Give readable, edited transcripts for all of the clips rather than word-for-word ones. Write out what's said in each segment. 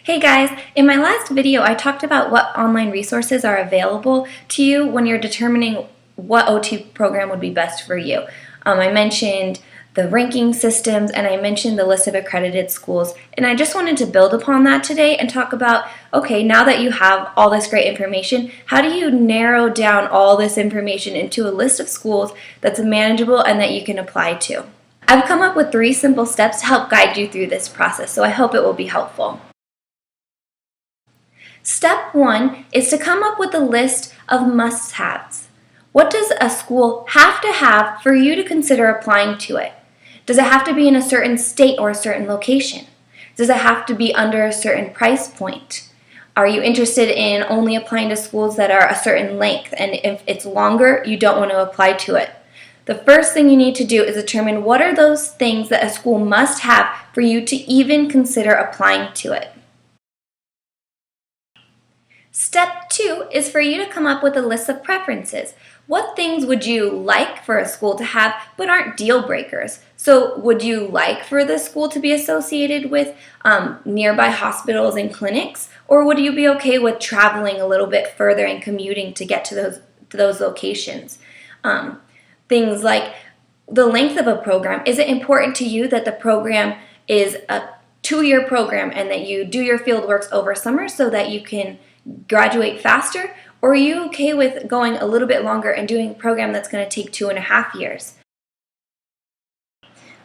Hey guys, in my last video I talked about what online resources are available to you when you're determining what OT program would be best for you. I mentioned the ranking systems and I mentioned the list of accredited schools, and I just wanted to build upon that today and talk about, okay, now that you have all this great information, how do you narrow down all this information into a list of schools that's manageable and that you can apply to? I've come up with 3 simple steps to help guide you through this process, so I hope it will be helpful. Step 1 is to come up with a list of must-haves. What does a school have to have for you to consider applying to it? Does it have to be in a certain state or a certain location? Does it have to be under a certain price point? Are you interested in only applying to schools that are a certain length, and if it's longer, you don't want to apply to it? The first thing you need to do is determine what are those things that a school must have for you to even consider applying to it. Step 2 is for you to come up with a list of preferences. What things would you like for a school to have but aren't deal breakers? So would you like for the school to be associated with nearby hospitals and clinics? Or would you be okay with traveling a little bit further and commuting to get to those locations? Things like the length of a program. Is it important to you that the program is a 2-year program and that you do your field works over summer so that you can graduate faster? Or are you okay with going a little bit longer and doing a program that's going to take 2.5 years?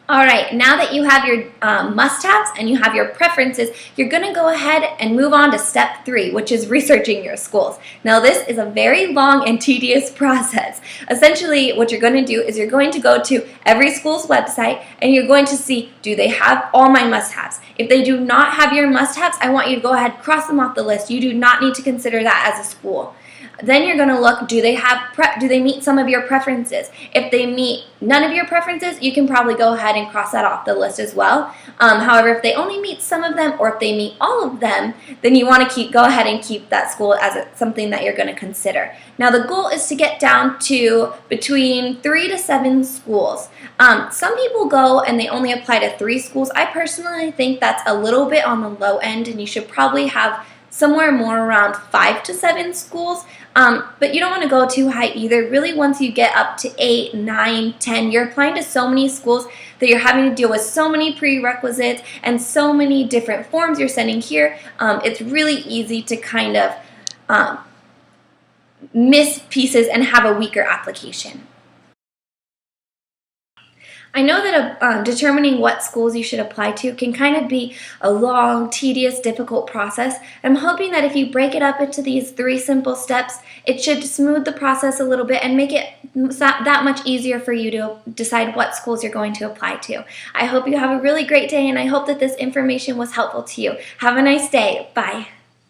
Alright, now that you have your must-haves and you have your preferences, you're going to go ahead and move on to step 3, which is researching your schools. Now this is a very long and tedious process. Essentially, what you're going to do is you're going to go to every school's website and you're going to see, do they have all my must-haves? If they do not have your must-haves, I want you to go ahead and cross them off the list. You do not need to consider that as a school. Then you're going to look, do they meet some of your preferences? If they meet none of your preferences, you can probably go ahead and cross that off the list as well. However, if they only meet some of them or if they meet all of them, then you want to go ahead and keep that school as something that you're going to consider. Now the goal is to get down to between 3 to 7 schools. Some people go and they only apply to 3 schools. I personally think that's a little bit on the low end, and you should probably have somewhere more around 5 to 7 schools, but you don't want to go too high either. Really, once you get up to 8, 9, 10, you're applying to so many schools that you're having to deal with so many prerequisites and so many different forms you're sending here. It's really easy to kind of miss pieces and have a weaker application. I know that determining what schools you should apply to can kind of be a long, tedious, difficult process. I'm hoping that if you break it up into these 3 simple steps, it should smooth the process a little bit and make it that much easier for you to decide what schools you're going to apply to. I hope you have a really great day, and I hope that this information was helpful to you. Have a nice day. Bye.